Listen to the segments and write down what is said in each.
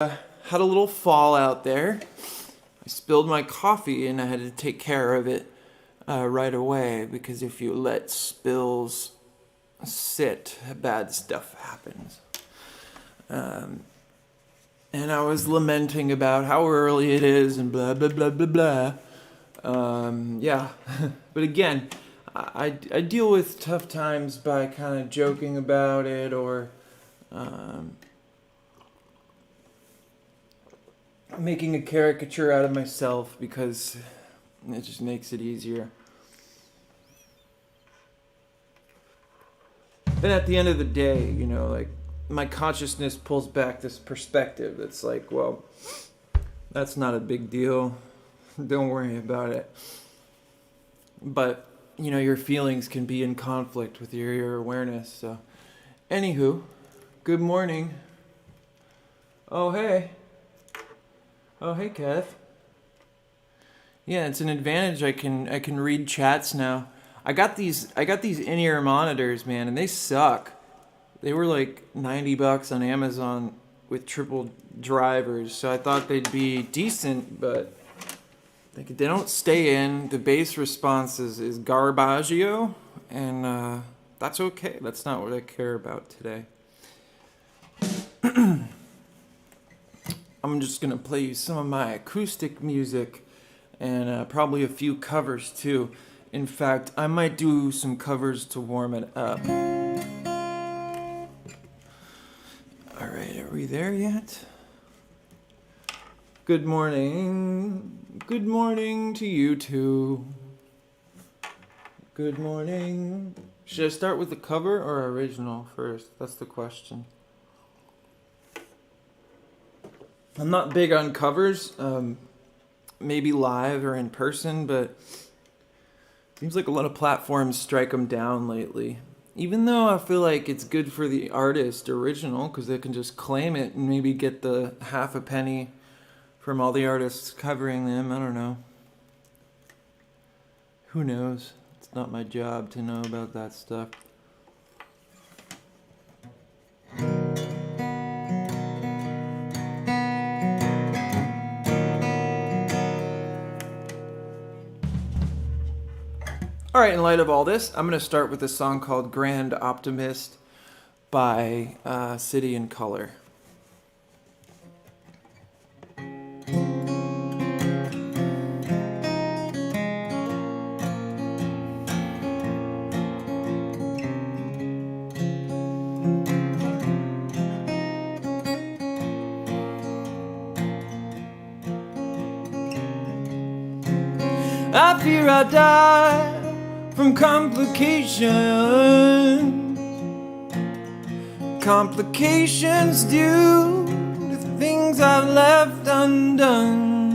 Had a little fallout there. I spilled my coffee and I had to take care of it right away, because if you let spills sit, bad stuff happens. And I was lamenting about how early it is and blah blah blah blah blah. Yeah, but again, I deal with tough times by kind of joking about it, or making a caricature out of myself, because it just makes it easier. And at the end of the day, you know, like, my consciousness pulls back this perspective that's like, well, that's not a big deal. Don't worry about it. But, you know, your feelings can be in conflict with your awareness. So, anywho, good morning. Oh, hey. Oh, hey, Kev. Yeah, it's an advantage. I can read chats now. I got these in-ear monitors, man, and they suck. They were like $90 on Amazon with triple drivers, so I thought they'd be decent, but they don't stay in. The bass response is garbaggio, and that's okay. That's not what I care about today. I'm just gonna play you some of my acoustic music, and probably a few covers too. In fact, I might do some covers to warm it up. Alright, are we there yet? Good morning. Good morning to you too. Good morning. Should I start with the cover or original first? That's the question. I'm not big on covers, maybe live or in person, but seems like a lot of platforms strike them down lately. Even though I feel like it's good for the artist original, because they can just claim it and maybe get the half a penny from all the artists covering them. I don't know. Who knows? It's not my job to know about that stuff. Alright, in light of all this, I'm going to start with a song called Grand Optimist by City and Color. I fear I die from complications due to things I've left undone.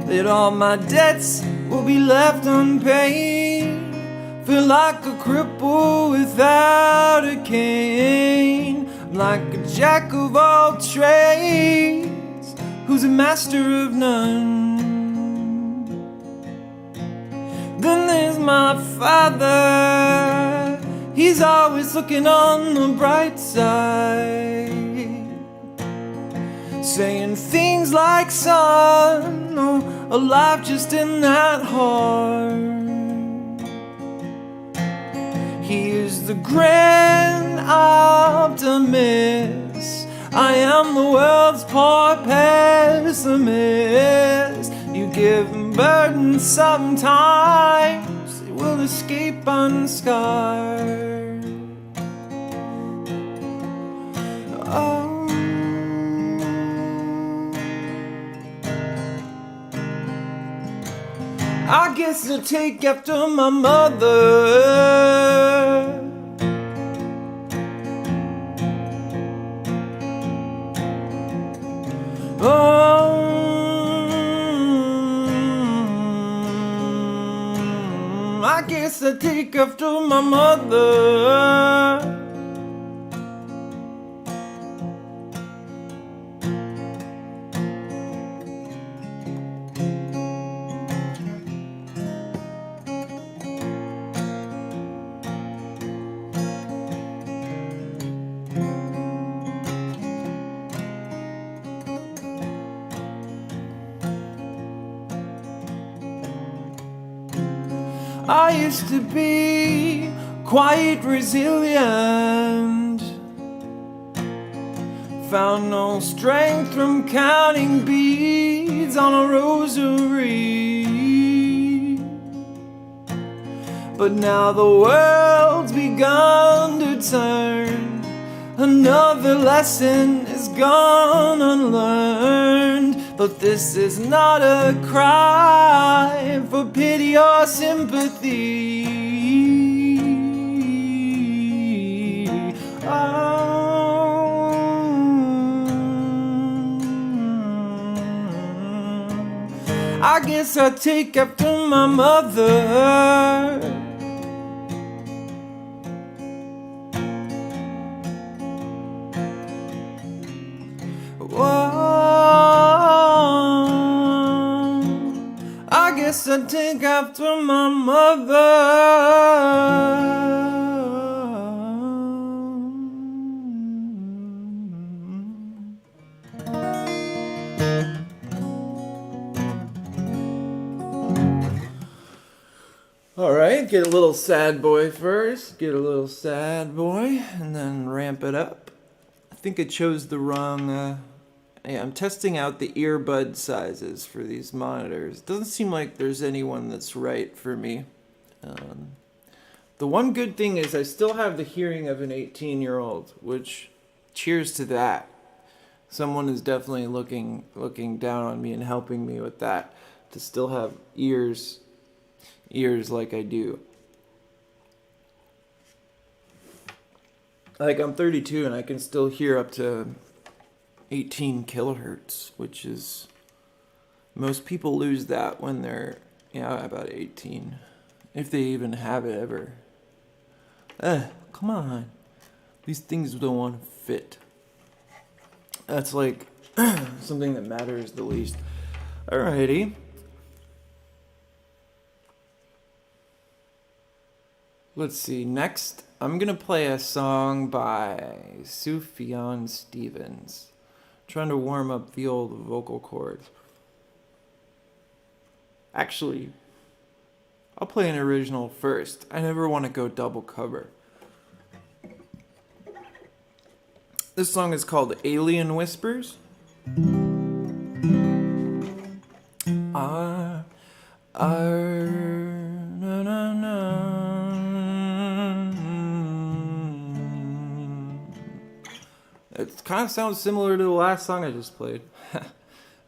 That all my debts will be left unpaid. Feel like a cripple without a cane. I'm like a jack of all trades who's a master of none. Then there's my father, he's always looking on the bright side, saying things like, son, oh, alive just in that heart. He is the grand optimist, I am the world's poor pessimist. You give him burdens sometimes, they will escape unscarred. Oh, I guess I'll take after my mother. I guess I take after my mother. I used to be quite resilient, found no strength from counting beads on a rosary. But now the world's begun to turn, another lesson is gone unlearned. But this is not a cry for pity or sympathy. I guess I take after my mother. Whoa, I guess I take after my mother. Alright, get a little sad boy first. Get a little sad boy, and then ramp it up. I think I chose the wrong... yeah, I'm testing out the earbud sizes for these monitors. Doesn't seem like there's anyone that's right for me. The one good thing is I still have the hearing of an 18-year-old, which, cheers to that. Someone is definitely looking down on me and helping me with that, to still have ears like I do. Like, I'm 32 and I can still hear up to 18 kilohertz, which is, most people lose that when they're, about 18, if they even have it ever. Come on, these things don't want to fit. That's like something that matters the least. Alrighty. Let's see, next I'm gonna play a song by Sufjan Stevens. Trying to warm up the old vocal cords. Actually, I'll play an original first. I never want to go double cover. This song is called Alien Whispers. Na, na, na. It kind of sounds similar to the last song I just played.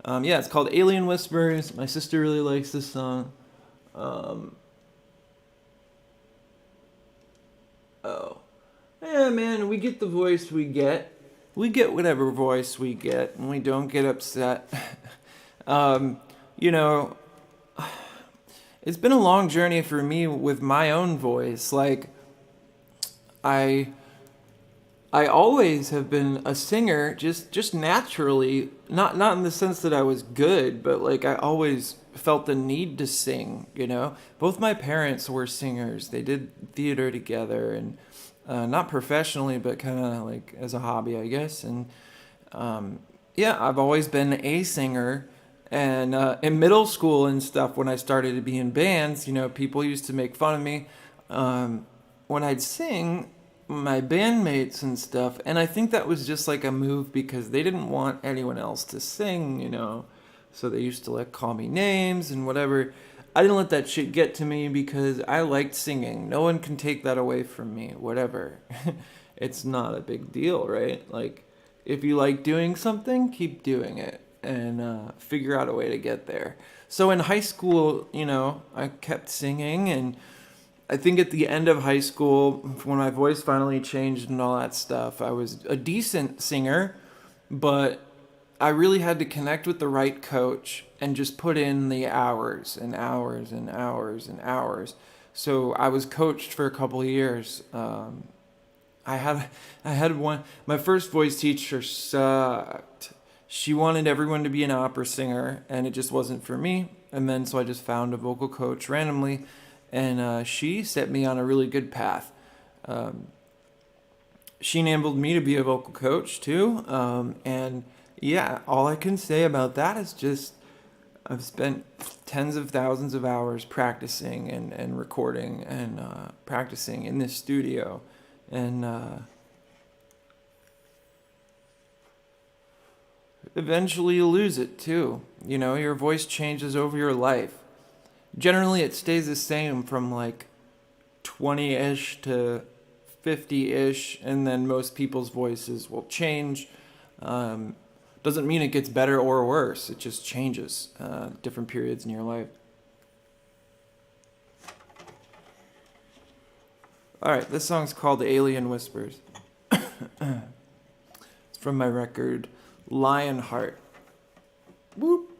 Yeah, it's called Alien Whispers. My sister really likes this song. Yeah, man, we get the voice we get. We get whatever voice we get, and we don't get upset. It's been a long journey for me with my own voice. Like, I always have been a singer, just naturally, not in the sense that I was good, but like I always felt the need to sing, Both my parents were singers. They did theater together, and not professionally, but kind of like as a hobby, I guess. And I've always been a singer. And in middle school and stuff, when I started to be in bands, people used to make fun of me when I'd sing, my bandmates and stuff. And I think that was just like a move because they didn't want anyone else to sing, So they used to call me names and whatever. I didn't let that shit get to me because I liked singing. No one can take that away from me, whatever. It's not a big deal, right? Like, if you like doing something, keep doing it. And figure out a way to get there. So in high school, I kept singing, and I think at the end of high school, when my voice finally changed and all that stuff, I was a decent singer, but I really had to connect with the right coach and just put in the hours and hours and hours and hours. So I was coached for a couple of years. I had one. My first voice teacher sucked. She wanted everyone to be an opera singer, and it just wasn't for me. And then so I just found a vocal coach randomly, and she set me on a really good path. She enabled me to be a vocal coach too, and yeah, all I can say about that is just I've spent tens of thousands of hours practicing and recording and practicing in this studio. And eventually you lose it too. You know, your voice changes over your life. Generally it stays the same from like 20-ish to 50-ish, and then most people's voices will change. Doesn't mean it gets better or worse. It just changes different periods in your life. Alright, this song's called Alien Whispers. It's from my record Lionheart. Whoop.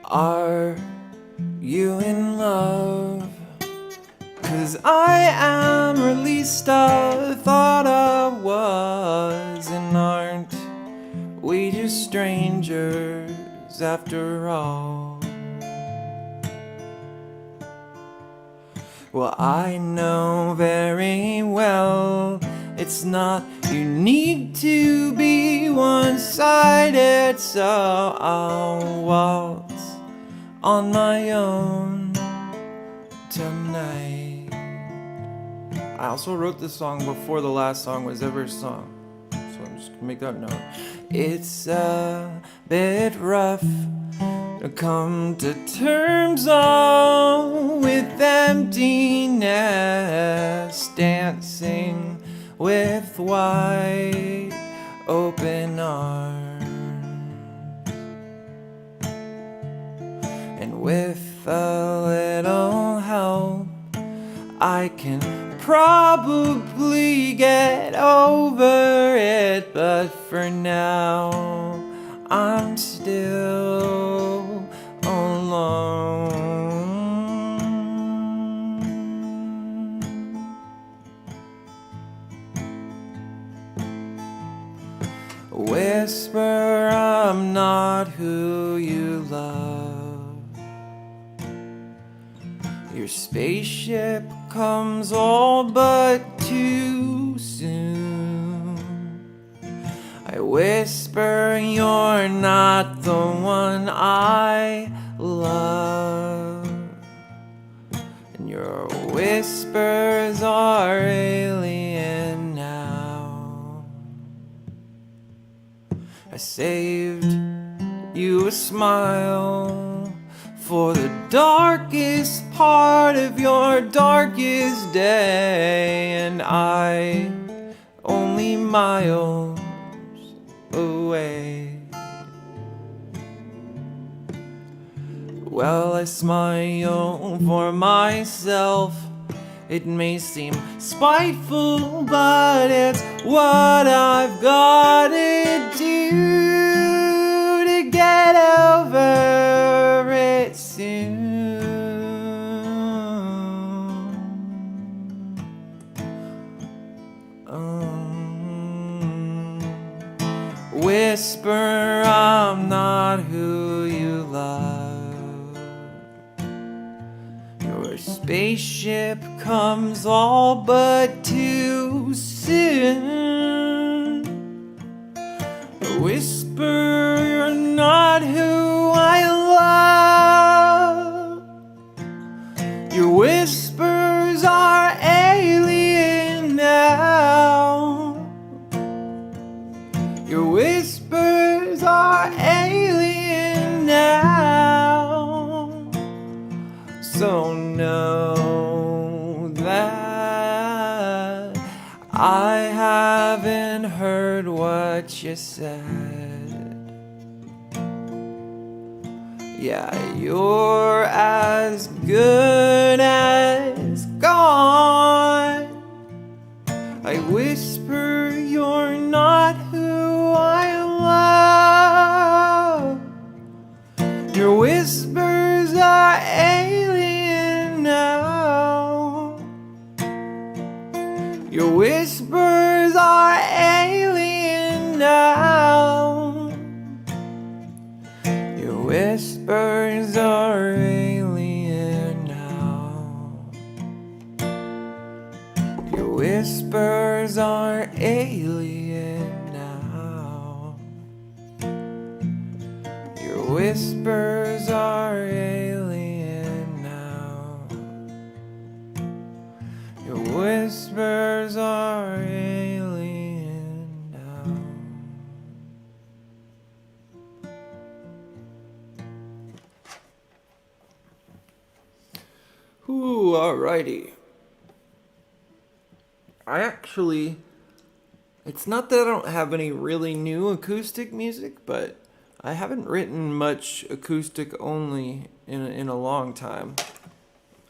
Are you in love? 'Cause I am, or at least I thought I was. And aren't we just strangers after all? Well, I know very well it's not you need to be one-sided, so I'll waltz on my own tonight. I also wrote this song before the last song was ever sung, so I'm just gonna make that note. It's a bit rough to come to terms on with emptiness, dancing with wide open arms. And with a little help, I can probably get over it. But for now, I'm still alone. Whisper, I'm not who you love. Your spaceship comes all but too soon. I whisper, you're not the one I love. And your whispers are alien now. I saved you a smile for the darkest part of your darkest day, and I only miles away. Well, I smile for myself. It may seem spiteful, but it's what I've gotta do to get over it soon. Whisper, I'm not who you love. Your spaceship comes all but too soon. Whisper, you're not who I love. Your whispers are alien now. Your whispers are alien now. So know that I haven't heard what you said. Yeah, you're as good as gone. I whisper, you're not who I love. Your whispers are alien now. Your whispers are alien. Your whispers are alien now. Your whispers are alien now. Your whispers are alien now. Ooh, alrighty. It's not that I don't have any really new acoustic music, but I haven't written much acoustic only in a long time.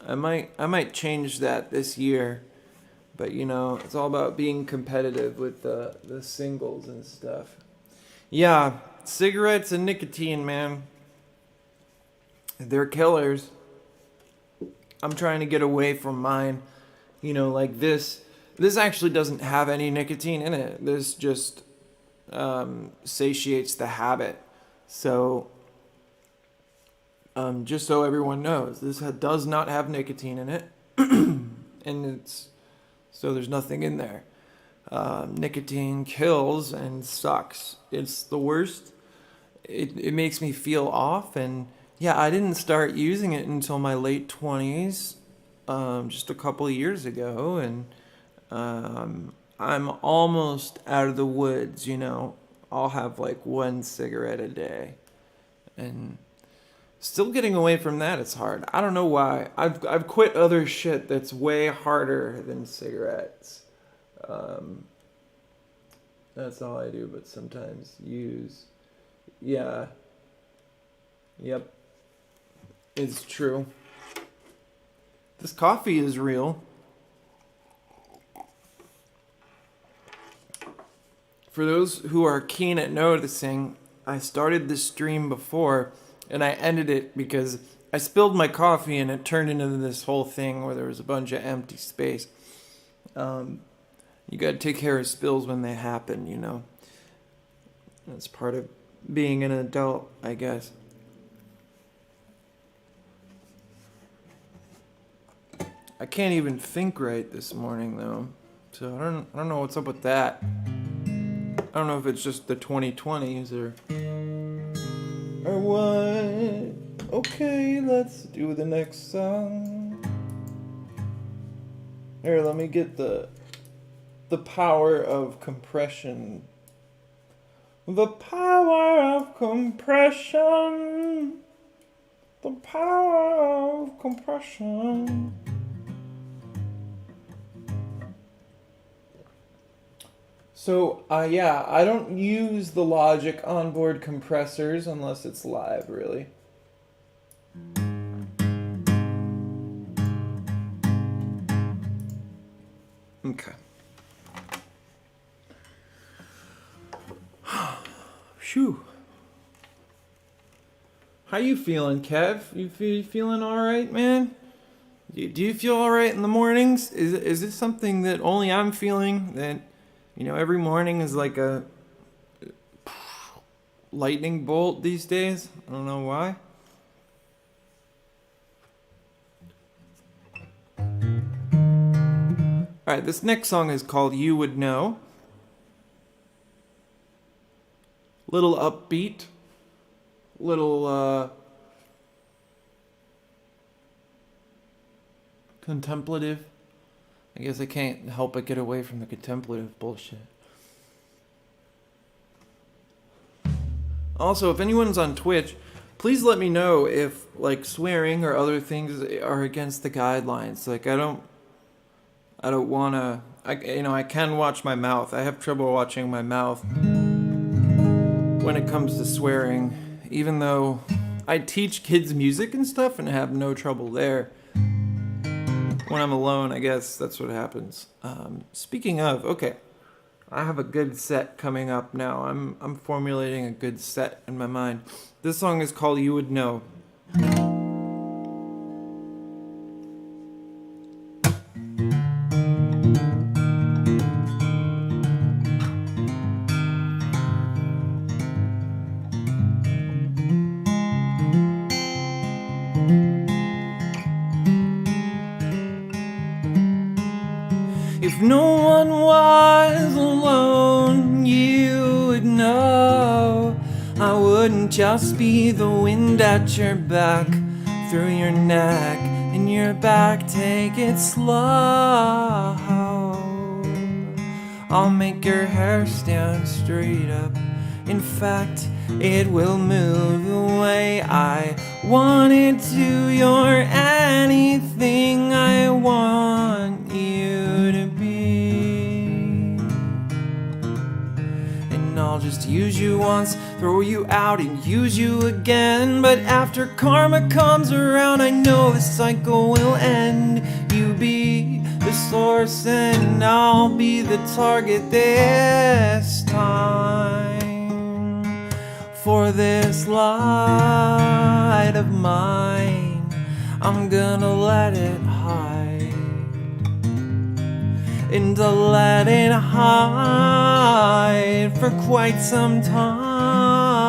I might change that this year, but you know, it's all about being competitive with the singles and stuff. Yeah, cigarettes and nicotine, man. They're killers. I'm trying to get away from mine. You know, like this actually doesn't have any nicotine in it. This just satiates the habit. So, just so everyone knows, this does not have nicotine in it. And so there's nothing in there. Nicotine kills and sucks. It's the worst. It makes me feel off. And yeah, I didn't start using it until my late 20s, just a couple of years ago. And I'm almost out of the woods, you know. I'll have like one cigarette a day. And still getting away from that is hard. I don't know why. I've quit other shit that's way harder than cigarettes. That's all I do, but sometimes use. Yeah. Yep. It's true. This coffee is real. For those who are keen at noticing, I started this stream before and I ended it because I spilled my coffee and it turned into this whole thing where there was a bunch of empty space. You gotta take care of spills when they happen, you know. That's part of being an adult, I guess. I can't even think right this morning though, so I don't know what's up with that. I don't know if it's just the 2020s or what. Okay, let's do the next song. Here, let me get the power of compression. The power of compression. The power of compression. So, yeah, I don't use the Logic onboard compressors unless it's live, really. Okay. Phew. How you feeling, Kev? You feeling all right, man? Do you feel all right in the mornings? Is this something that only I'm feeling? That, you know, every morning is like a lightning bolt these days? I don't know why. Alright, this next song is called You Would Know. Little upbeat. Little, contemplative. I guess I can't help but get away from the contemplative bullshit. Also, if anyone's on Twitch, please let me know if, like, swearing or other things are against the guidelines. Like, I don't wanna, I can watch my mouth. I have trouble watching my mouth when it comes to swearing, even though I teach kids music and stuff and have no trouble there. When I'm alone, I guess that's what happens. Speaking of, okay, I have a good set coming up now. I'm formulating a good set in my mind. This song is called You Would Know. If no one was alone, you would know I wouldn't just be the wind at your back, through your neck and your back. Take it slow. I'll make your hair stand straight up. In fact, it will move the way I want it to. You're anything I want you to be. And I'll just use you once, throw you out and use you again. But after karma comes around, I know the cycle will end. You be the source and I'll be the target this time. For this light of mine, I'm gonna let it hide. And I'll let it hide for quite some time.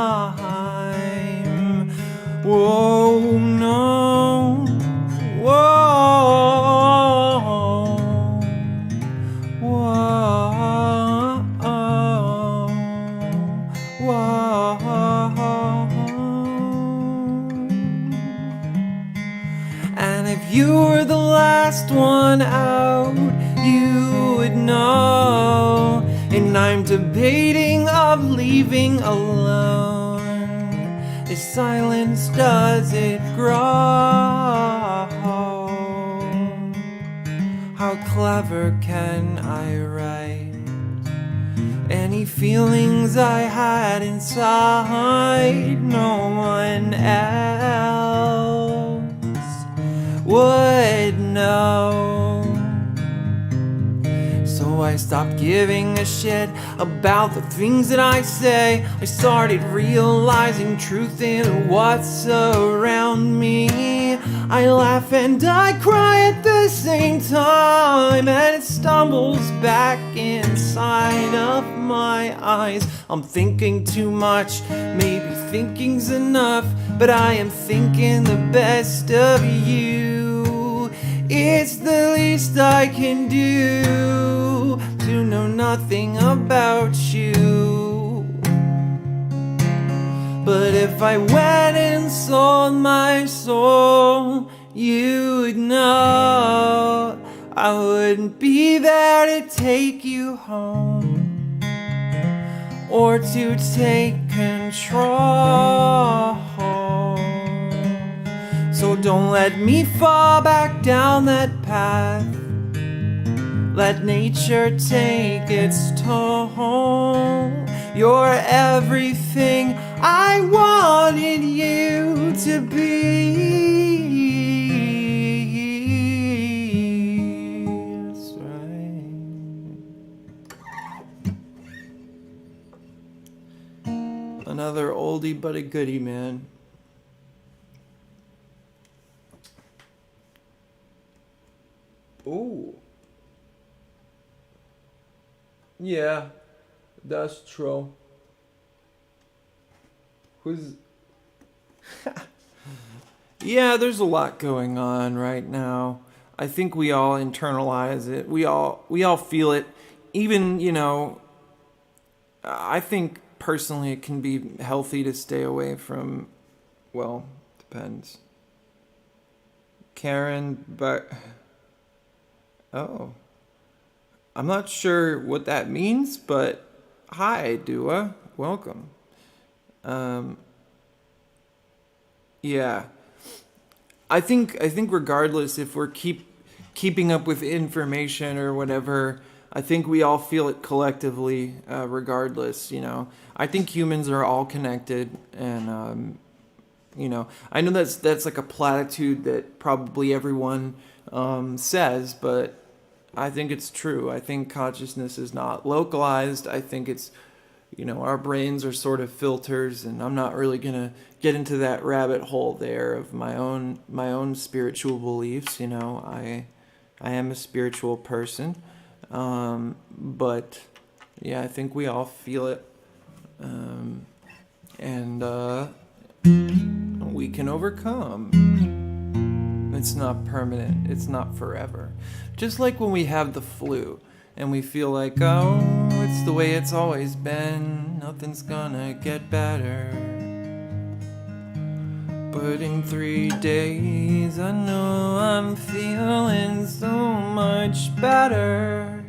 Whoa, no. Whoa. Whoa. Whoa. And if you were the last one out, you would know. And I'm debating of leaving alone. Is silence, does it grow? How clever can I write? Any feelings I had inside, no one else would know. So I stopped giving a shit about the things that I say. I started realizing truth in what's around me. I laugh and I cry at the same time, and it stumbles back inside of my eyes. I'm thinking too much, maybe thinking's enough, but I am thinking the best of you. It's the least I can do to know nothing about you. But if I went and sold my soul, you would know I wouldn't be there to take you home or to take control. So don't let me fall back down that path. Let nature take its toll. You're everything I wanted you to be. That's right. Another oldie but a goodie, man. Ooh. Yeah, that's true. Who's... Yeah, there's a lot going on right now. I think we all internalize it. We all feel it. Even, you know, I think personally it can be healthy to stay away from, well, depends. Karen, but... Oh. I'm not sure what that means, but hi, Dua. Welcome. Yeah. I think regardless if we're keeping up with information or whatever, I think we all feel it collectively, regardless, you know. I think humans are all connected, and you know, I know that's like a platitude that probably everyone says, but I think it's true. I think consciousness is not localized. I think it's, you know, our brains are sort of filters, and I'm not really gonna get into that rabbit hole there of my own spiritual beliefs. You know, I am a spiritual person, but yeah, I think we all feel it, and we can overcome. It's not permanent. It's not forever. Just like when we have the flu. and we feel like, oh, it's the way it's always been, nothing's gonna get better. But in 3 days I know I'm feeling so much better.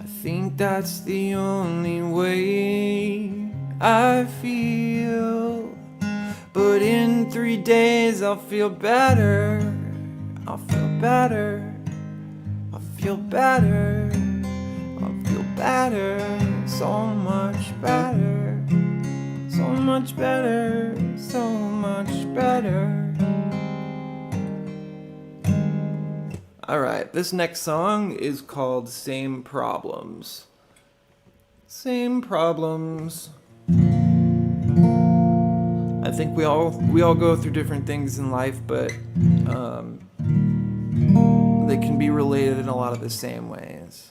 I think that's the only way I feel. But in 3 days I'll feel better. I'll feel better. I'll feel better. I'll feel better. So much better. So much better. So much better. Alright, this next song is called Same Problems. Same problems. I think we all go through different things in life, but they can be related in a lot of the same ways.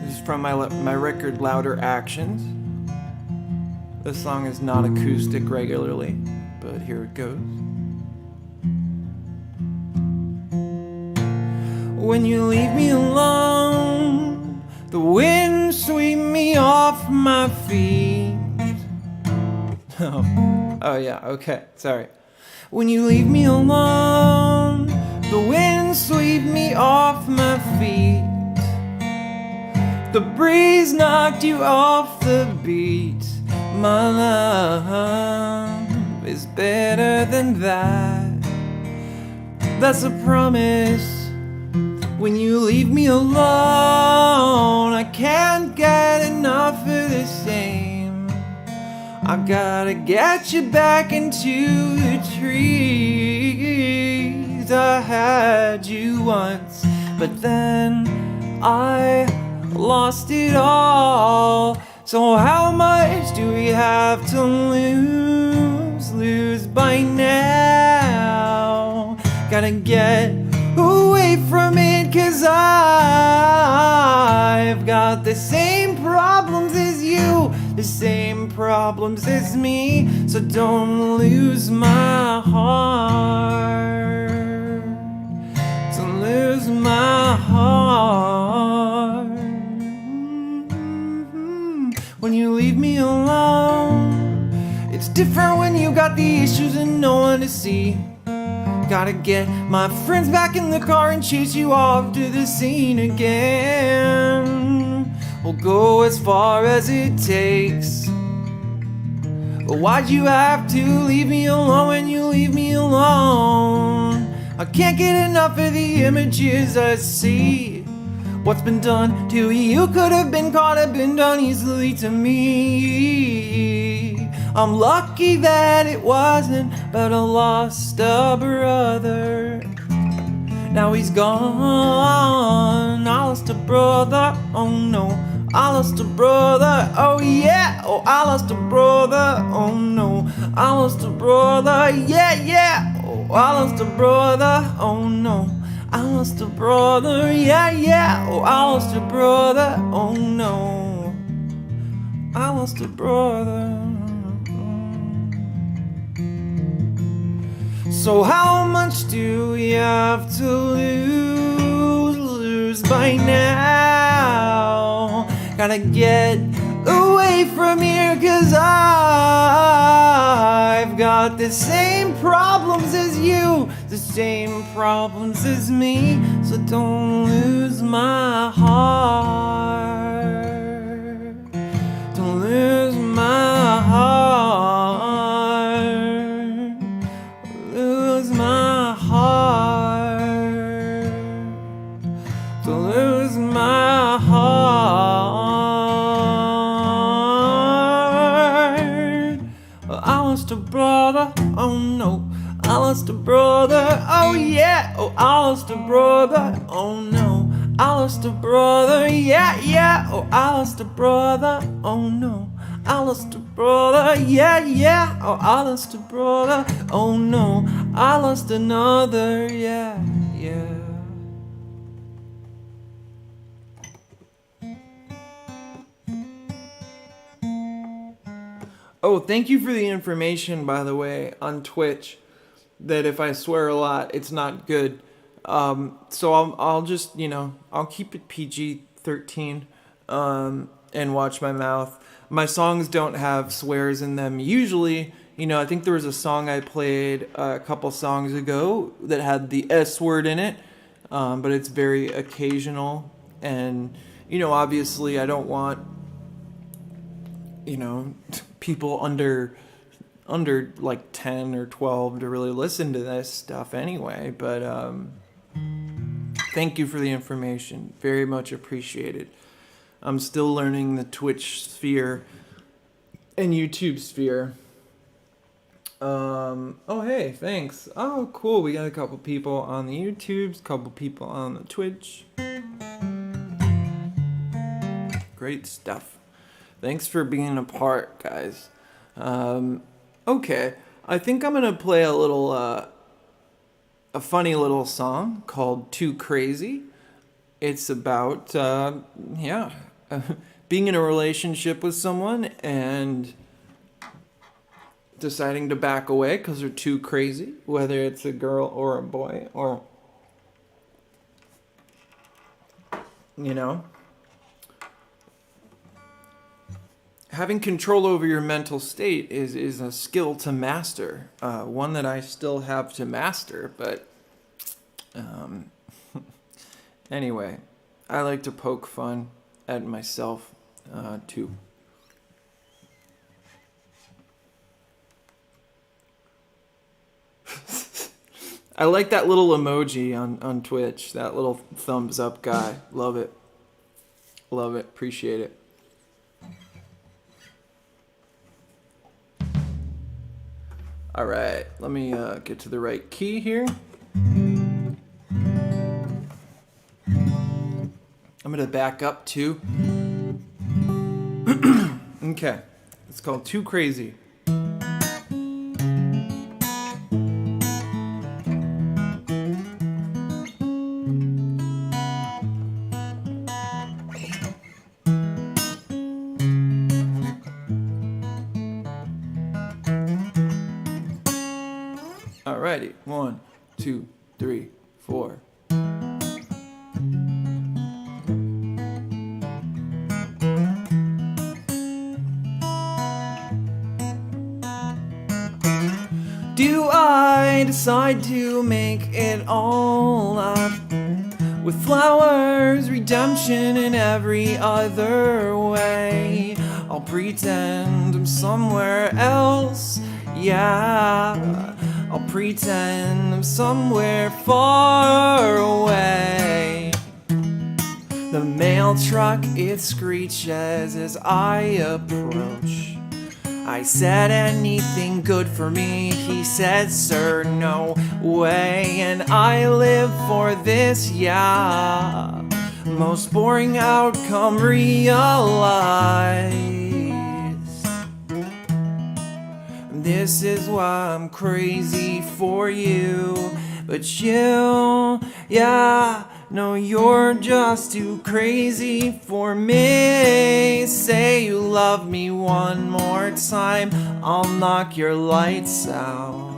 This is from my record Louder Actions. This song is not acoustic regularly, but here it goes. When you leave me alone, the wind sweep me off my feet. Oh yeah, okay, sorry. When you leave me alone, the wind sweep me off my feet. The breeze knocked you off the beat. My love is better than that. That's a promise. When you leave me alone, I can't get enough of the same. I gotta get you back into the trees. I had you once, but then I lost it all. So how much do we have to lose by now? Gotta get away from it, 'cause I've got the same problems as you, the same problems as me. So don't lose my heart. Don't lose my heart. When you leave me alone, it's different when you got the issues and no one to see. Gotta get my friends back in the car and chase you off to the scene again. We'll go as far as it takes. But why'd you have to leave me alone when you leave me alone? I can't get enough of the images I see. What's been done to you could have been caught up and done easily to me. I'm lucky that it wasn't, but I lost a brother. Now he's gone. I lost a brother, oh no. I lost a brother, oh yeah. Oh, I lost a brother, oh no. I lost a brother, yeah, yeah. Oh, I lost a brother, oh no. I lost a brother, yeah, yeah. Oh, I lost a brother, oh no. I lost a brother. So how much do we have to lose by now? Gotta get away from here, 'cause I've got the same problems as you, the same problems as me. So don't lose my heart. Don't lose my heart. Lose my heart. Don't lose my heart. I lost a brother, oh no. I lost a brother, oh yeah. Oh, I lost a brother, oh no. I lost a brother, yeah, yeah. Oh, I lost a brother, oh no. I lost a brother, yeah, yeah. Oh, I lost a brother, oh no. I lost another, yeah, yeah. Oh, thank you for the information, by the way, on Twitch, that if I swear a lot, it's not good. So I'll just, I'll keep it PG-13, and watch my mouth. My songs don't have swears in them usually. I think there was a song I played a couple songs ago that had the S word in it, but it's very occasional. And, obviously I don't want, people under like 10 or 12 to really listen to this stuff anyway. But thank you for the information. Very much appreciated. I'm still learning the Twitch sphere and YouTube sphere. Oh, hey, thanks. Oh, cool. We got a couple people on the YouTubes, couple people on the Twitch. Great stuff. Thanks for being a part, guys. Okay. I think I'm going to play a little, a funny little song called Too Crazy. It's about, being in a relationship with someone and deciding to back away because they're too crazy, whether it's a girl or a boy, or, having control over your mental state is a skill to master, one that I still have to master, but anyway, I like to poke fun at myself, too. I like that little emoji on Twitch, that little thumbs up guy. Love it. Love it. Appreciate it. All right, let me get to the right key here. I'm going to back up too. Okay, it's called Too Crazy. Alrighty, 1, 2, 3, 4. Do I decide to make it all up with flowers, redemption, and every other way? I'll pretend I'm somewhere else, yeah. I'll pretend I'm somewhere far away. The mail truck, it screeches as I approach. I said, anything good for me? He said, sir, no way. And I live for this, yeah. Most boring outcome realized. This is why I'm crazy for you. But you, yeah, no, you're just too crazy for me. Say you love me one more time, I'll knock your lights out.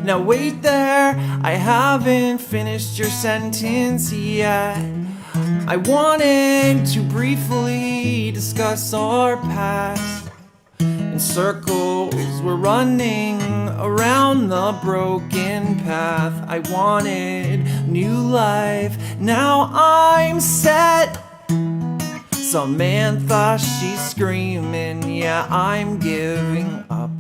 Now wait there, I haven't finished your sentence yet. I wanted to briefly discuss our past. In circles, we're running around the broken path. I wanted new life, now I'm set. Samantha, she's screaming, yeah, I'm giving up.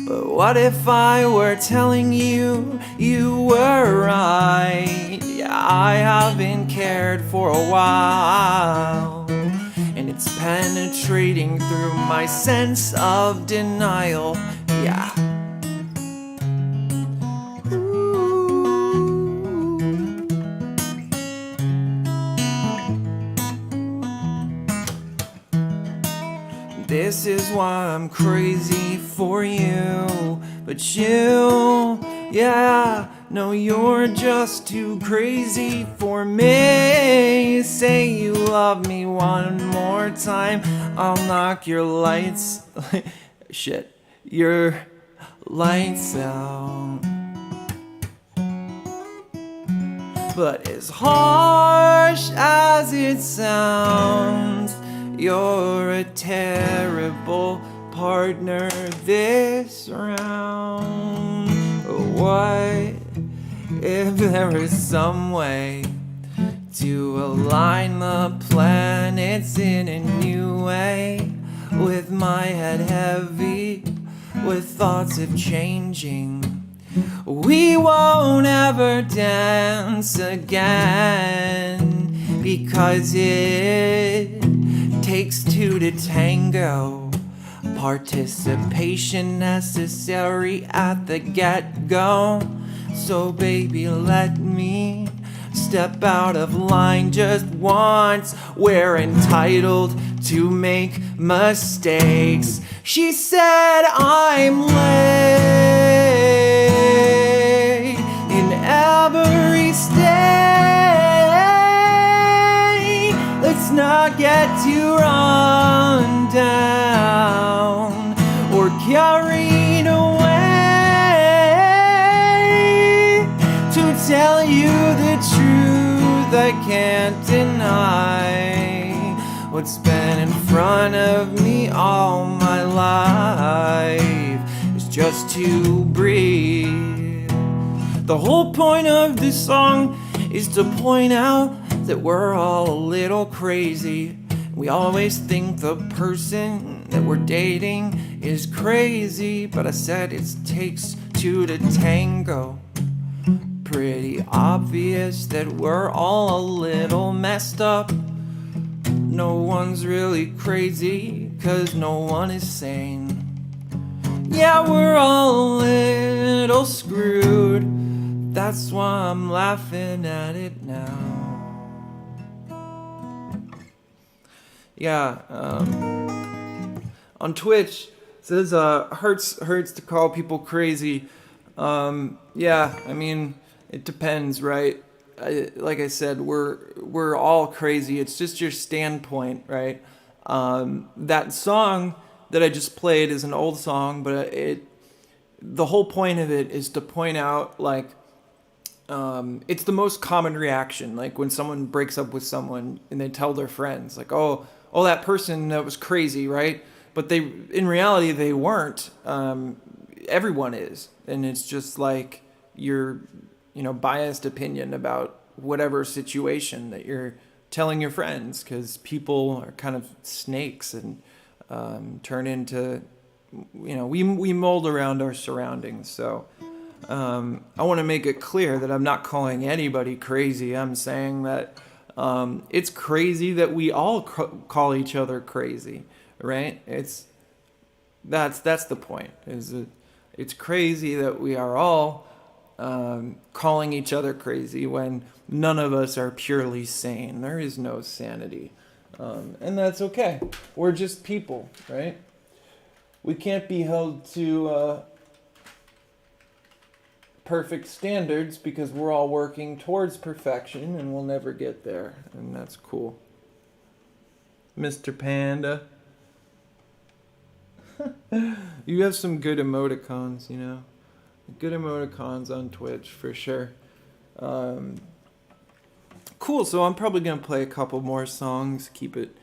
But what if I were telling you, you were right? Yeah, I haven't cared for a while, and it's penetrating through my sense of denial, yeah. This is why I'm crazy for you. But you, yeah, no, you're just too crazy for me. Say you love me one more time, I'll knock your lights, shit, your lights out. But as harsh as it sounds, you're a terrible partner this round. What if there was some way to align the planets in a new way? With my head heavy, with thoughts of changing, we won't ever dance again, because it takes two to tango. Participation necessary at the get-go. So baby, let me step out of line just once. We're entitled to make mistakes. She said I'm late in every state. Let's not get too run down or carried away. To tell you the truth, I can't deny what's been in front of me all my life is just to breathe. The whole point of this song is to point out that we're all a little crazy. We always think the person that we're dating is crazy, but I said it takes two to tango. Pretty obvious that we're all a little messed up. No one's really crazy, 'cause no one is sane. Yeah, we're all a little screwed. That's why I'm laughing at it now. Yeah, on Twitch it says hurts to call people crazy. Yeah, I mean, it depends, right? Like I said, we're all crazy. It's just your standpoint, right? That song that I just played is an old song, but the whole point of it is to point out, like, it's the most common reaction, like when someone breaks up with someone and they tell their friends, like, oh, that person that was crazy, right? But in reality, they weren't. Everyone is, and it's just like your, biased opinion about whatever situation that you're telling your friends, because people are kind of snakes and turn into, we mold around our surroundings. So I want to make it clear that I'm not calling anybody crazy. I'm saying that it's crazy that we all call each other crazy, right? That's the point. It's crazy that we are all calling each other crazy when none of us are purely sane. There is no sanity, and that's okay. We're just people, right? We can't be held to perfect standards because we're all working towards perfection and we'll never get there, and that's cool. Mr. Panda. You have some good emoticons, good emoticons on Twitch for sure. Cool, so I'm probably gonna play a couple more songs, keep it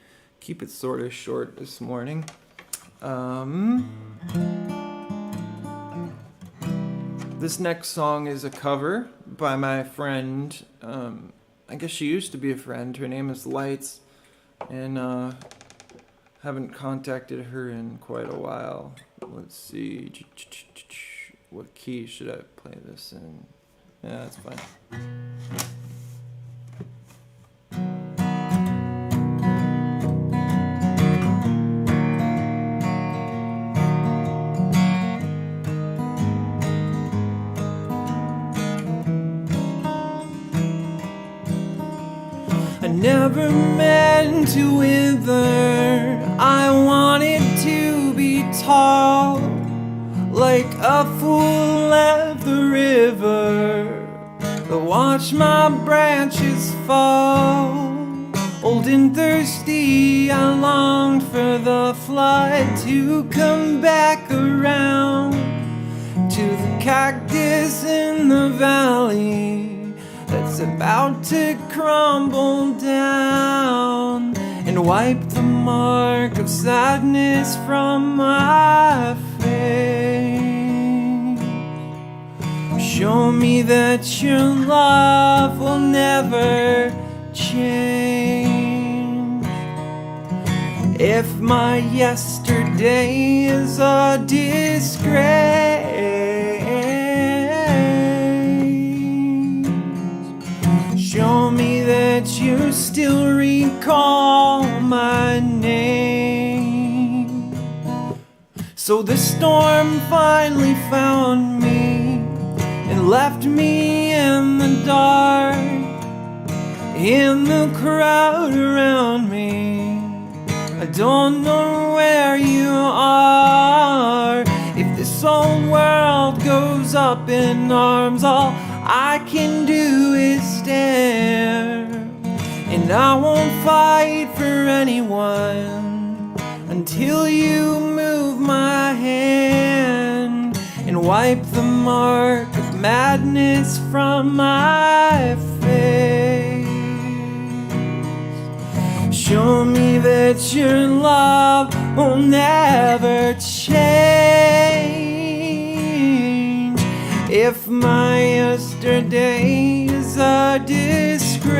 sort of short this morning. This next song is a cover by my friend. I guess she used to be a friend. Her name is Lights, and haven't contacted her in quite a while. Let's see. What key should I play this in? Yeah, that's fine. I never meant to wither. I wanted to be tall, like a fool at the river, but watch my branches fall. Old and thirsty, I longed for the flood to come back around to the cactus in the valley that's about to crumble down and wipe the mark of sadness from my face. Show me that your love will never change. If my yesterday is a disgrace, show me that you still recall my name. So the storm finally found me and left me in the dark, in the crowd around me. I don't know where you are. If this whole world goes up in arms, all I can do is stare. And I won't fight for anyone until you move my hand and wipe the mark of madness from my face. Show me that your love will never change. If my yesterday is a disgrace,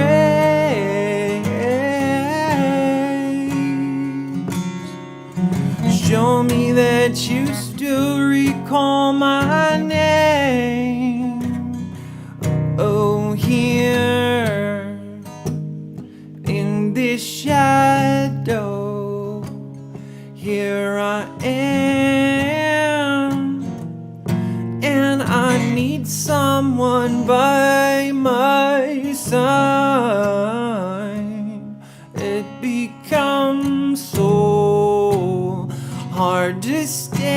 show me that you still recall my name. Oh, here in this shadow, here I am, and I need someone by my side. It becomes so hard to stand,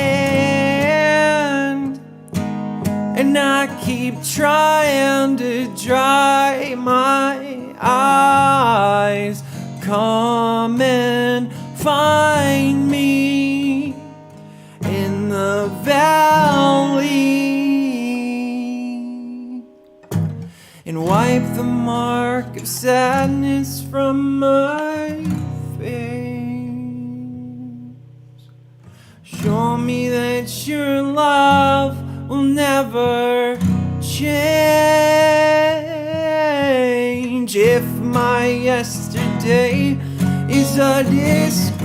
and I keep trying to dry my eyes. Come and find me in the valley and wipe the mark of sadness from my face. Show me that your love will never change. If my yesterday is a disgrace,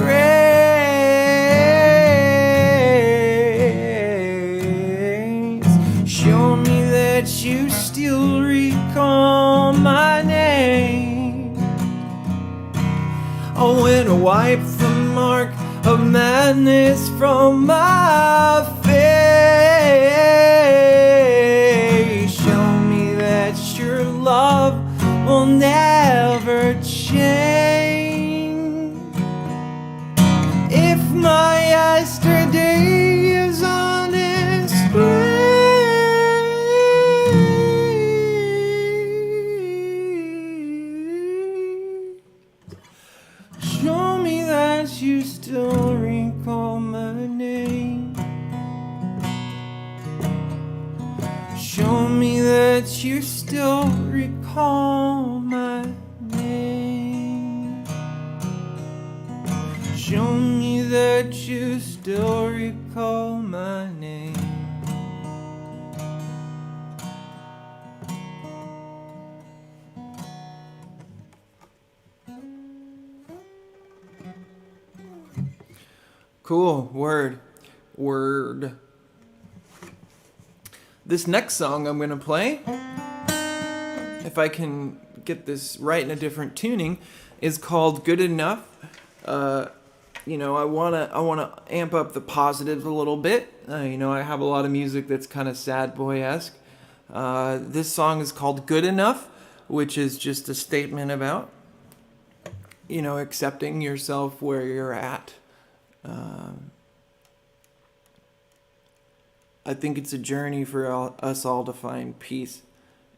show me that you still recall my name. Oh, and wipe the mark of madness from my face. Show me that your love will never change. If my yesterday is on disgrace, show me that you still recall my name. Show me that you still recall my name. Show me that you still recall my name. Cool. Word. This next song I'm going to play, if I can get this right in a different tuning, is called Good Enough. I want to amp up the positives a little bit. I have a lot of music that's kind of sad boy-esque. This song is called Good Enough, which is just a statement about, accepting yourself where you're at. I think it's a journey for us all to find peace.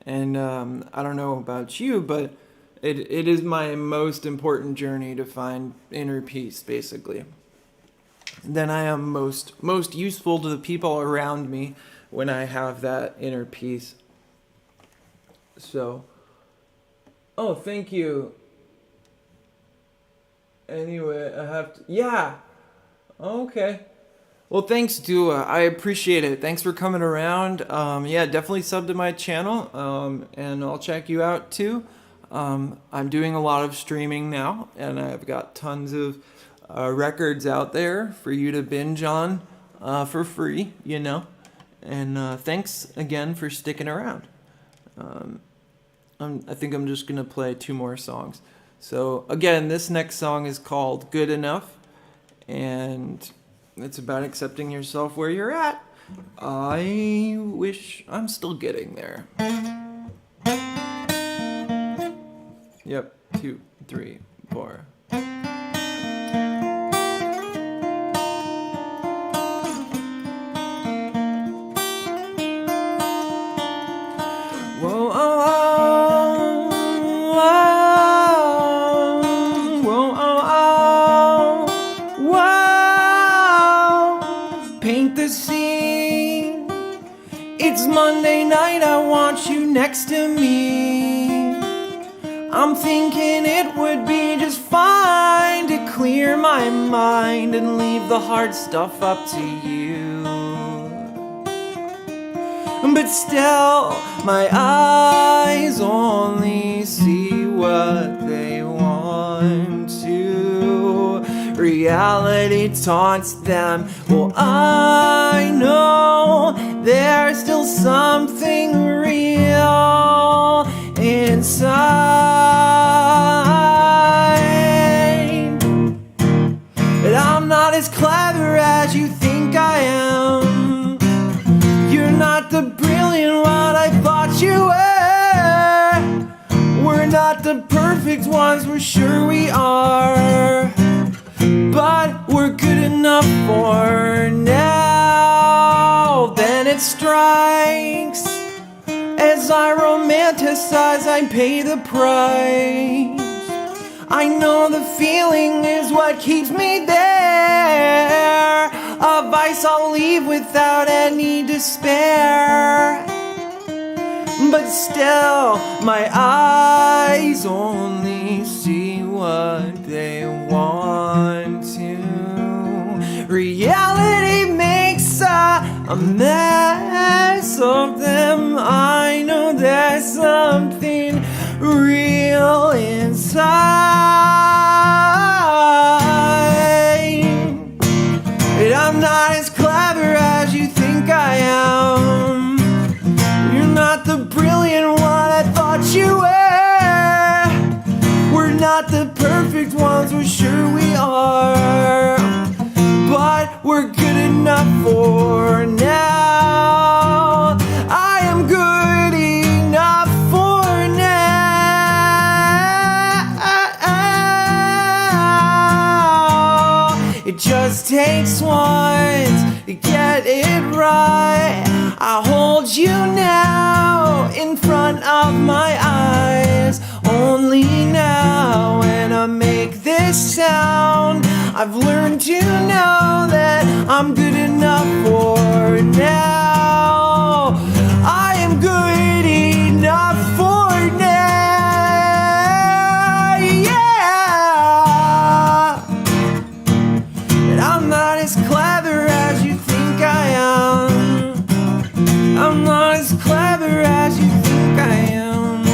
And I don't know about you, but It is my most important journey to find inner peace, basically. Then I am most useful to the people around me when I have that inner peace. So, oh, thank you. Anyway, I have to, yeah. Okay. Well, thanks, Dua. I appreciate it. Thanks for coming around. Yeah, definitely sub to my channel, and I'll check you out too. I'm doing a lot of streaming now, and I've got tons of records out there for you to binge on for free, you know. And thanks again for sticking around. I think I'm just going to play 2 more songs. So, again, this next song is called Good Enough, and it's about accepting yourself where you're at. I wish I'm still getting there. Yep, 2, 3, 4. Whoa, oh, oh, whoa, oh, oh, whoa. Paint the scene. It's Monday night, I want you next to me. I'm thinking it would be just fine to clear my mind and leave the hard stuff up to you. But still, my eyes only see what they want to. Reality taunts them. Well, I know there's still something real inside. And I'm not as clever as you think I am. You're not the brilliant one I thought you were. We're not the perfect ones, we're sure we are. But we're good enough for now. Then it strikes. As I romanticize, I pay the price. I know the feeling is what keeps me there. A vice I'll leave without any despair. But still, my eyes only see what they want to. Reality makes a mess of them. I know there's something real inside. And I'm not as clever as you think I am. You're not the brilliant one I thought you were. We're not the perfect ones, we're sure we are. But we're good enough for now. I am good enough for now. It just takes once to get it right. I hold you now in front of my eyes. Only now when I make this sound, I've learned to know that I'm good enough for now. I am good enough for now. Yeah. And I'm not as clever as you think I am. I'm not as clever as you think I am.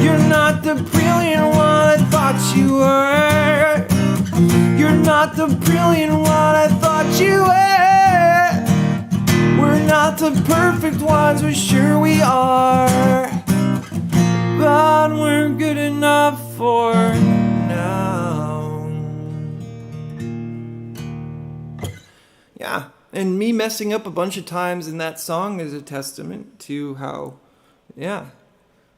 You're not the brilliant one I thought you were. You're not the brilliant one I thought you were. We're not the perfect ones, we're sure we are. But we're good enough for now. Yeah, and me messing up a bunch of times in that song is a testament to how, yeah,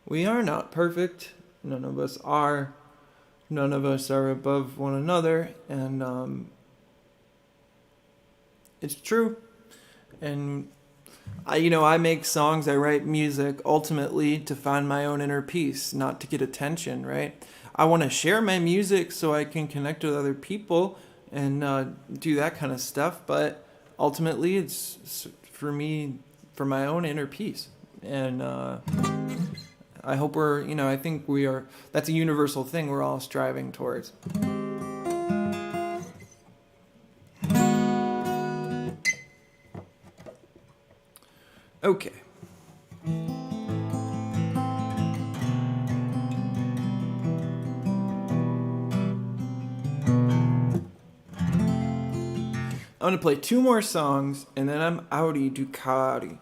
we are not perfect. None of us are. None of us are above one another, and it's true. And I make songs, I write music ultimately to find my own inner peace, not to get attention, right? I want to share my music so I can connect with other people and do that kind of stuff, but ultimately it's for me, for my own inner peace. And I hope I think we are, that's a universal thing we're all striving towards. Okay. I'm going to play 2 more songs, and then I'm outie Ducati.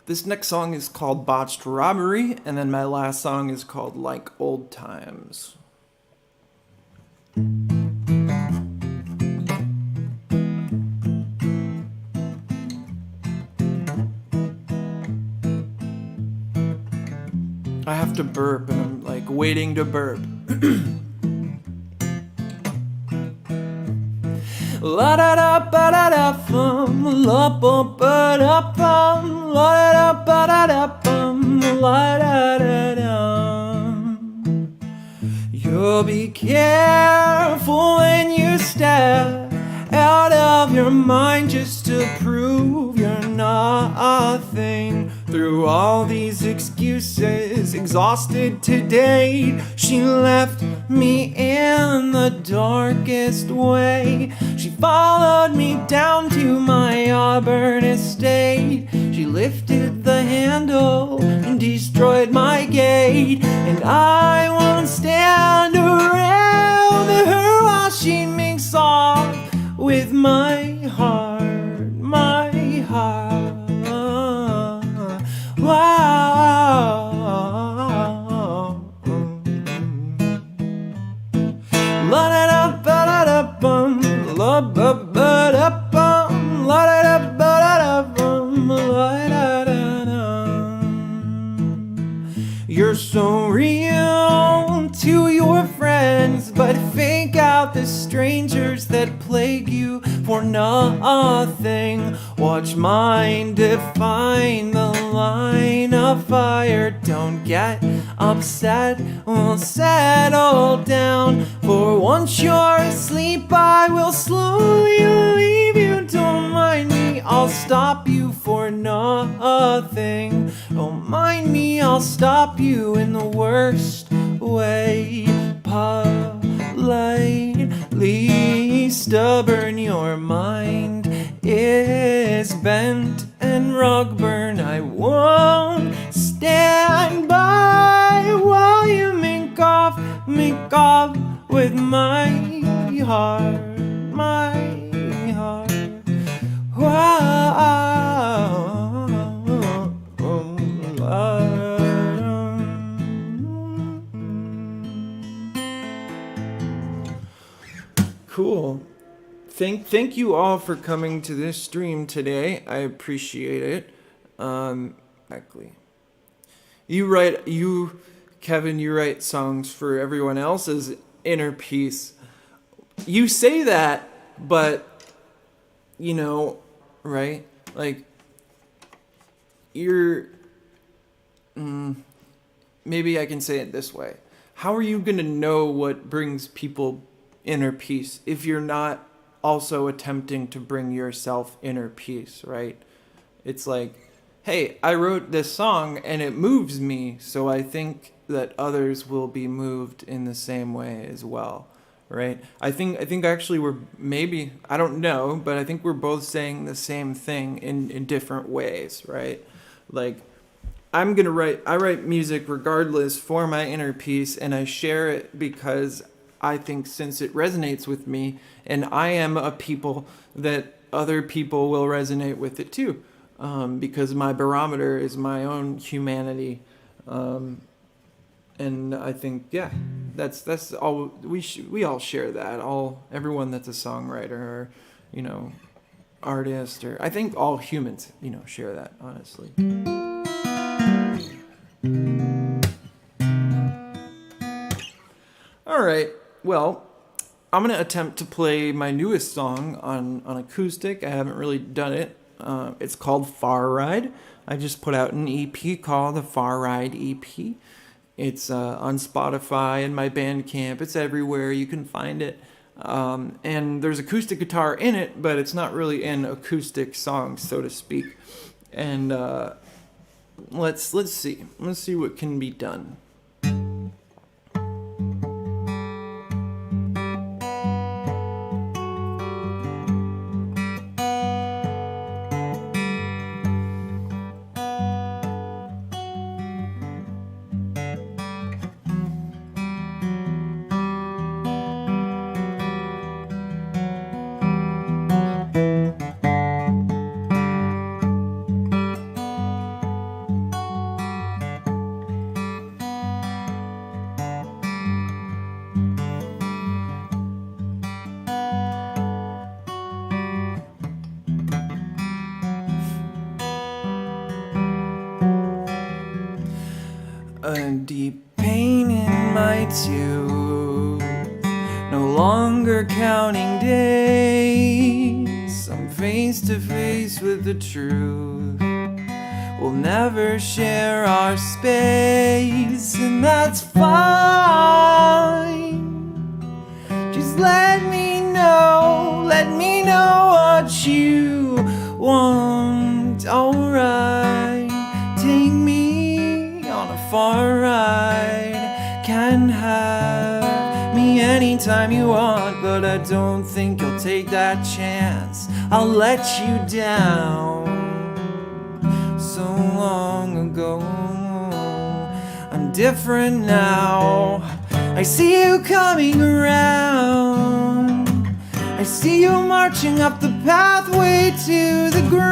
This next song is called Botched Robbery, and then my last song is called Like Old Times. I have to burp, and I'm like waiting to burp. La da da ba da da bum, la ba ba da bum, la da ba da da bum, la da da dum. You'll be careful when you step out of your mind just to prove you're nothing. Through all these excuses, exhausted today, she left me in the darkest way. She followed me down to my Auburn estate. She lifted the handle and destroyed my gate. And I won't stand around her while she makes off with my heart, my heart. Wow. La da da ba da da bum, la ba ba da bum, la da da ba da da bum, la da da dum. You're so real to your friends, but fake out the strangers that plague you for nothing. Watch mine define the line of fire. Don't get upset, we'll settle down. For once you're asleep, I will slowly leave you. Don't mind me, I'll stop you for nothing. Don't mind me, I'll stop you in the worst way. Politely stubborn, your mind is bent and rug burn. I won't stand by while you make off with my heart, my heart. Wow. Cool. Thank you all for coming to this stream today. I appreciate it. Exactly. Kevin, you write songs for everyone else's inner peace. You say that, but right? Like maybe I can say it this way. How are you going to know what brings people inner peace if you're not also attempting to bring yourself inner peace, right? It's like, hey, I wrote this song and it moves me, so I think that others will be moved in the same way as well, right? I think actually we're maybe, I don't know, but I think we're both saying the same thing in different ways, right? Like, I write music regardless for my inner peace, and I share it because I think since it resonates with me, and I am a people that other people will resonate with it too, because my barometer is my own humanity, and I think that's all we all share that. Everyone that's a songwriter or artist, or I think all humans share that, honestly. All right. Well, I'm going to attempt to play my newest song on Acoustic. I haven't really done it. It's called Far Ride. I just put out an EP called the Far Ride EP. It's on Spotify and my Bandcamp. It's everywhere. You can find it. And there's acoustic guitar in it, but it's not really an acoustic song, so to speak. And let's see. Let's see what can be done. A deep pain in my tooth, no longer counting days. I'm face to face with the truth. We'll never share our space, and that's fine. Just let me know what you want. Alright, take me on a far ride. Can have me anytime you want, but I don't think you'll take that chance. I'll let you down. So long ago, I'm different now. I see you coming around. I see you marching up the pathway to the ground.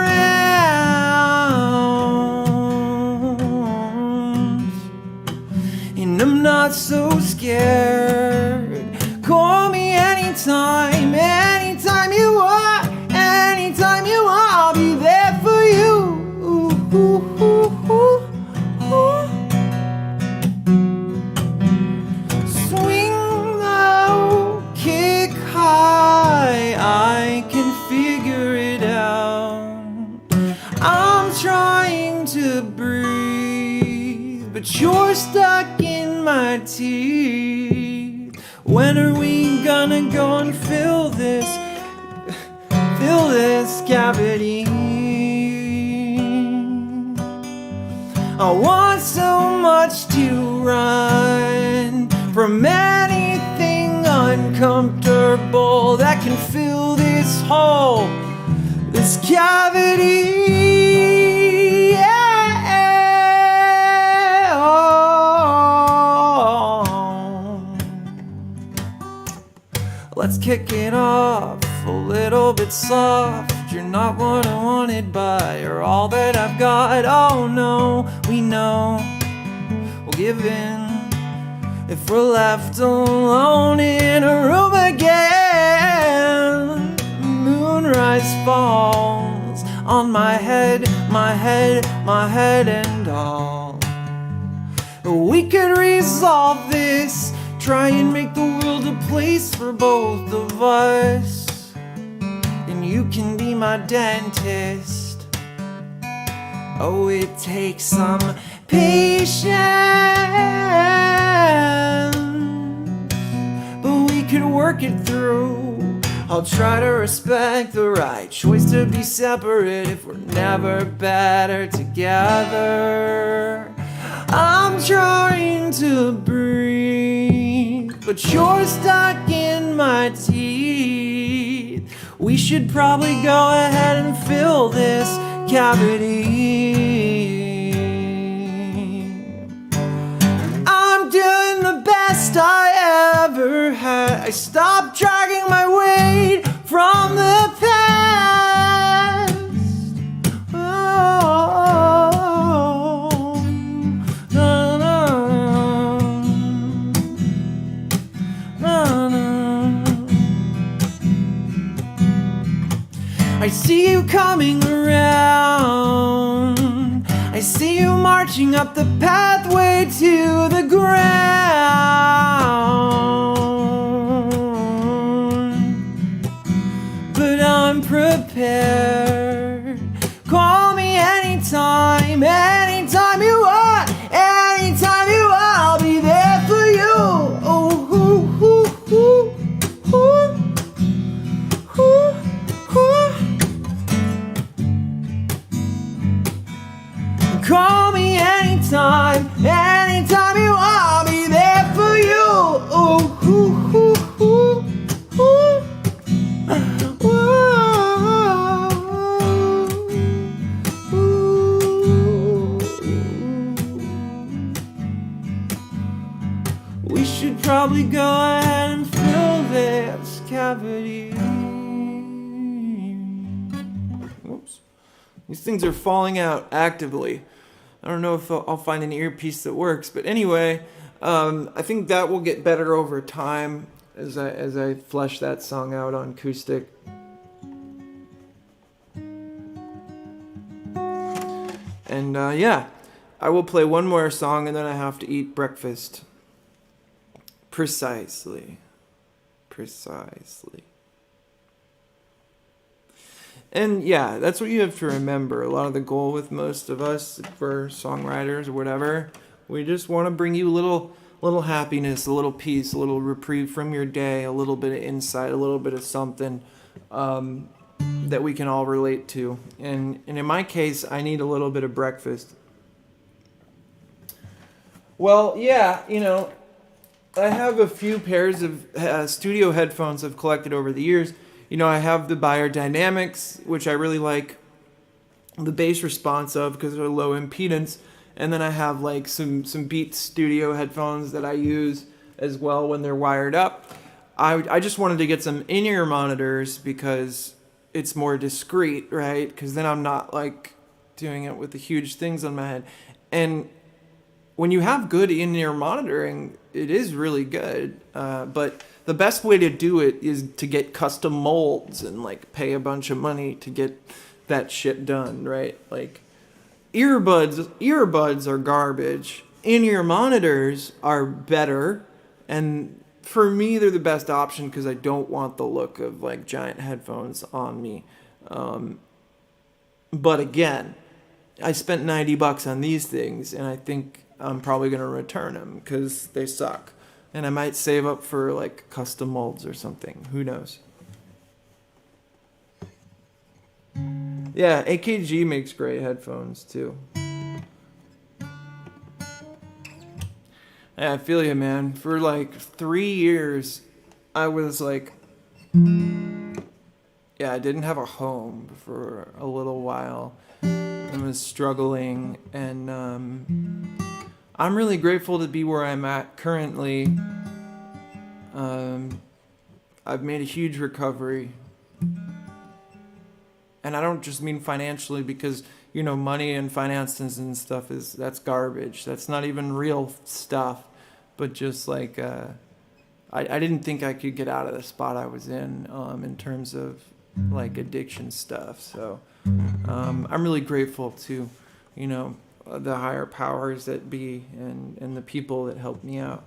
And I'm not so scared. Call me anytime, anytime you want, anytime you want. I'll be there for you. Swing low, kick high, I can figure it out. I'm trying to breathe, but you're stuck in my teeth. When are we gonna go and fill this cavity? I want so much to run from anything uncomfortable that can fill this hole, this cavity. Yeah. Oh. Let's kick it off a little bit soft. You're not what I wanted, but you're all that I've got. Oh no, we know we'll give in if we're left alone in a room again. Moonrise falls on my head, my head, my head and all. We could resolve this, try and make the world a place for both of us. You can be my dentist. Oh, it takes some patience, but we could work it through. I'll try to respect the right choice to be separate if we're never better together. I'm trying to breathe, but you're stuck in my teeth. We should probably go ahead and fill this cavity. I'm doing the best I ever had. I stopped dragging my weight from the past. Oh, no, no, no, no. I see you coming around. I see you marching up the pathway to the ground. my head and fill this cavity. Whoops. These things are falling out actively. I don't know if I'll find an earpiece that works, but anyway, I think that will get better over time as I flesh that song out on Acoustic. And yeah, I will play one more song and then I have to eat breakfast. Precisely. And yeah, that's what you have to remember. A lot of the goal with most of us, for songwriters or whatever, we just want to bring you a little happiness, a little peace, a little reprieve from your day, a little bit of insight, a little bit of something that we can all relate to. And in my case, I need a little bit of breakfast. Well, yeah, I have a few pairs of studio headphones I've collected over the years. I have the Beyerdynamics, which I really like the bass response of because they're low impedance. And then I have like some Beats studio headphones that I use as well when they're wired up. I just wanted to get some in-ear monitors because it's more discreet, right? Because then I'm not like doing it with the huge things on my head. And when you have good in-ear monitoring, it is really good. But the best way to do it is to get custom molds and like pay a bunch of money to get that shit done, right? Like earbuds are garbage. In-ear monitors are better, and for me they're the best option because I don't want the look of like giant headphones on me. But again, I spent $90 on these things, and I think I'm probably going to return them because they suck. And I might save up for like custom molds or something. Who knows? Yeah, AKG makes great headphones too. Yeah, I feel you, man. For like 3 years, I was like, yeah, I didn't have a home for a little while. I was struggling, and I'm really grateful to be where I'm at currently. I've made a huge recovery. And I don't just mean financially because, money and finances and stuff that's garbage. That's not even real stuff. But just like, I didn't think I could get out of the spot I was in terms of like addiction stuff. So I'm really grateful to, the higher powers that be and the people that helped me out.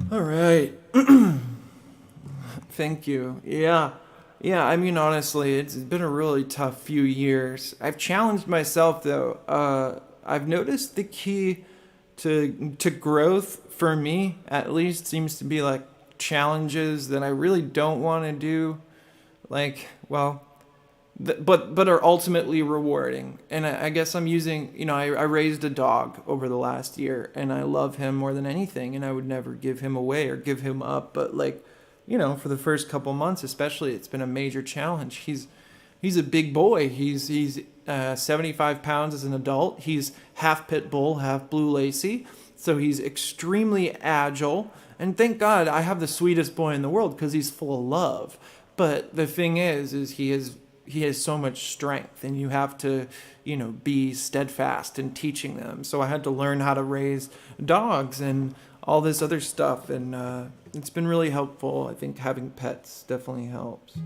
All right. Thank you. Yeah. I mean, honestly, it's been a really tough few years. I've challenged myself, though. I've noticed the key to growth for me, at least, seems to be like challenges that I really don't want to do. Like, well, but are ultimately rewarding. And I guess I'm using, I raised a dog over the last year, and I love him more than anything, and I would never give him away or give him up. But like, for the first couple months especially, it's been a major challenge. He's a big boy. He's 75 pounds as an adult. He's half pit bull, half blue lacy. So he's extremely agile. And thank God I have the sweetest boy in the world because he's full of love. But the thing is he has so much strength, and you have to, be steadfast in teaching them. So I had to learn how to raise dogs and all this other stuff. And it's been really helpful. I think having pets definitely helps.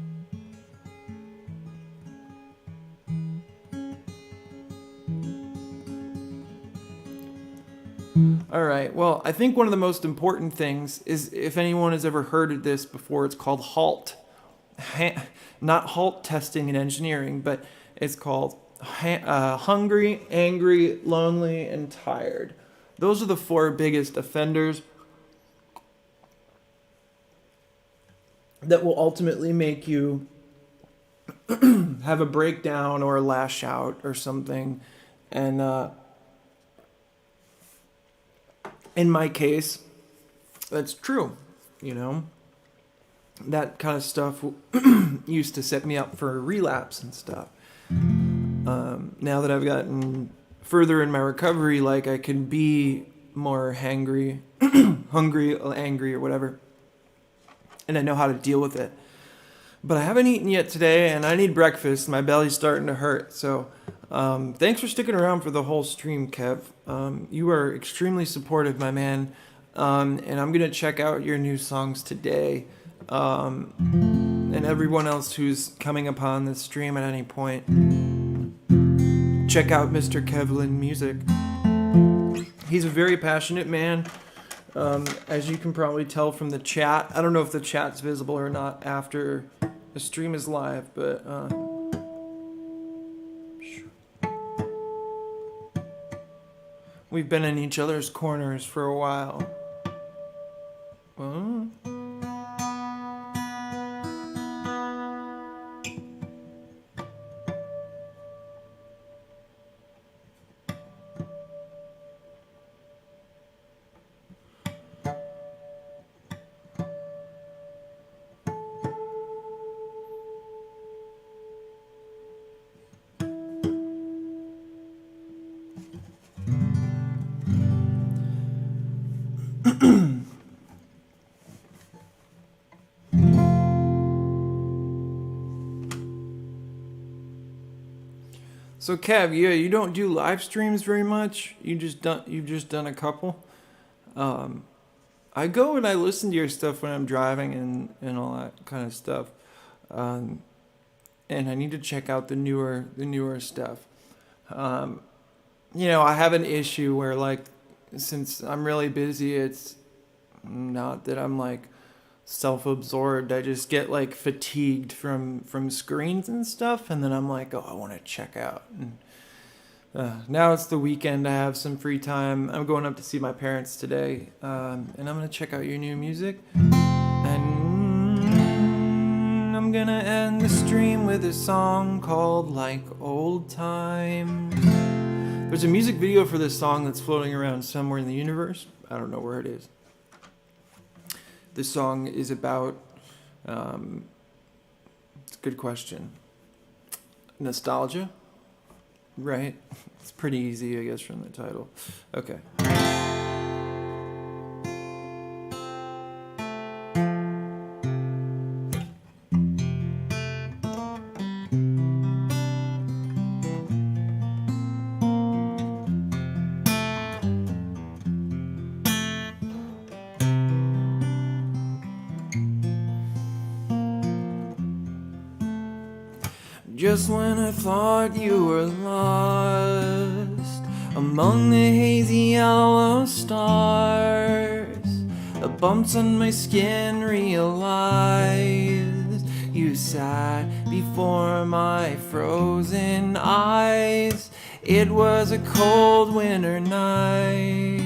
All right. Well, I think one of the most important things is, if anyone has ever heard of this before, it's called HALT. Not HALT testing in engineering, but it's called hungry, angry, lonely, and tired. Those are the 4 biggest offenders that will ultimately make you have a breakdown or lash out or something. And in my case, that's true, that kind of stuff used to set me up for a relapse and stuff. Now that I've gotten further in my recovery, like I can be more hangry, hungry, angry, or whatever, and I know how to deal with it. But I haven't eaten yet today, and I need breakfast. My belly's starting to hurt. So thanks for sticking around for the whole stream, Kev. You are extremely supportive, my man. And I'm going to check out your new songs today. And everyone else who's coming upon this stream at any point, check out Mr. Kevlin Music. He's a very passionate man. As you can probably tell from the chat. I don't know if the chat's visible or not after the stream is live, but we've been in each other's corners for a while. So Kev, yeah, you don't do live streams very much. You've just done a couple. I go and I listen to your stuff when I'm driving and all that kind of stuff. And I need to check out the newer stuff. You know, I have an issue where, like, since I'm really busy, it's not that I'm like self-absorbed. I just get like fatigued from screens and stuff, and then I'm like, oh, I want to check out. And now it's the weekend. I have some free time. I'm going up to see my parents today, and I'm gonna check out your new music. And I'm gonna end the stream with a song called Like Old Times. There's a music video for this song that's floating around somewhere in the universe. I don't know where it is. This song is about, it's a good question. Nostalgia, right? It's pretty easy, I guess, from the title. Okay. Just when I thought you were lost among the hazy yellow stars, the bumps on my skin realized you sat before my frozen eyes. It was a cold winter night.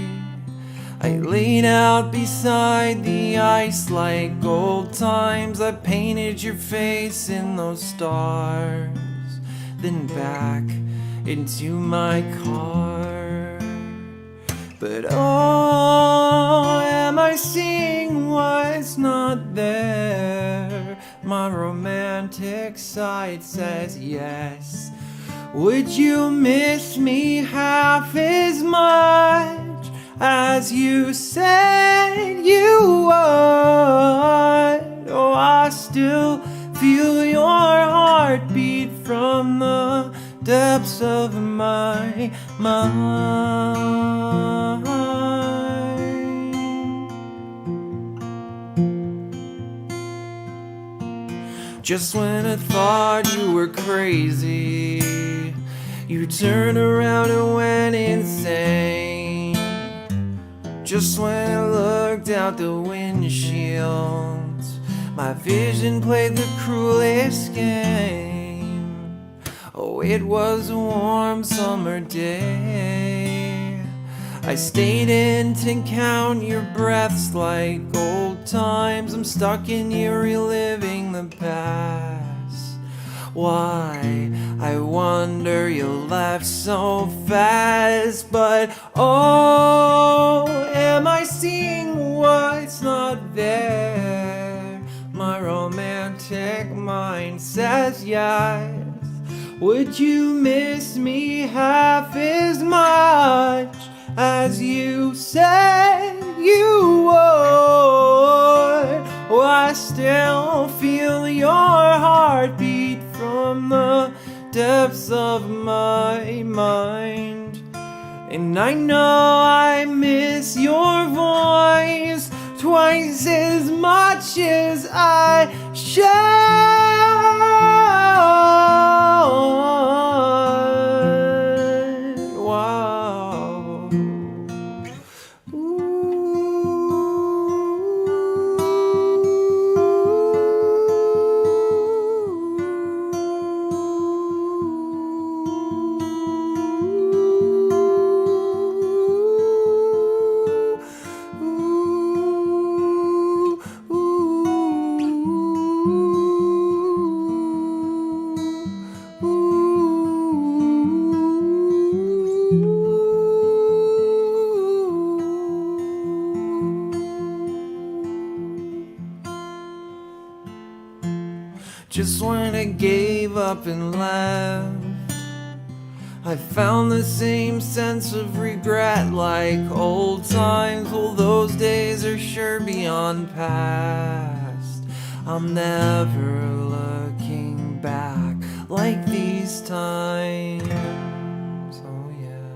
I laid out beside the ice like old times. I painted your face in those stars, then back into my car. But oh, am I seeing what's not there? My romantic side says yes. Would you miss me half as much as you said you would? Oh, I still feel your heartbeat from the depths of my mind. Just when I thought you were crazy, you turned around and went insane. Just when I looked out the windshield, my vision played the cruelest game. Oh, it was a warm summer day. I stayed in to count your breaths like old times. I'm stuck in you, reliving the past. Why, I wonder you left so fast. But oh, am I seeing what's not there? My like mine says yes. Would you miss me half as much as you said you would? Oh, I still feel your heartbeat from the depths of my mind. And I know I miss your voice twice as much as I should. Wow. Just when I gave up and left, I found the same sense of regret like old times. Well, those days are sure beyond past. I'm never looking back like these times. Oh yeah,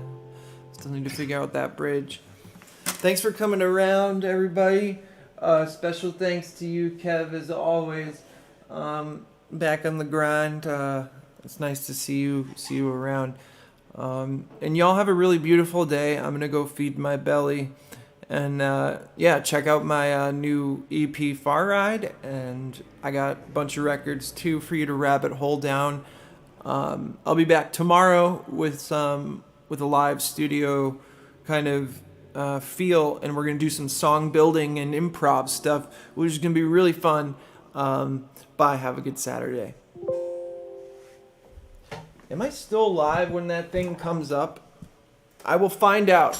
still need to figure out that bridge. Thanks for coming around, everybody. Special thanks to you, Kev, as always. Back on the grind. It's nice to see you around. And y'all have a really beautiful day. I'm gonna go feed my belly, and yeah, check out my new EP Far Ride, and I got a bunch of records too for you to rabbit hole down. I'll be back tomorrow with a live studio kind of feel, and we're gonna do some song building and improv stuff, which is gonna be really fun. Bye, have a good Saturday. Am I still live when that thing comes up? I will find out.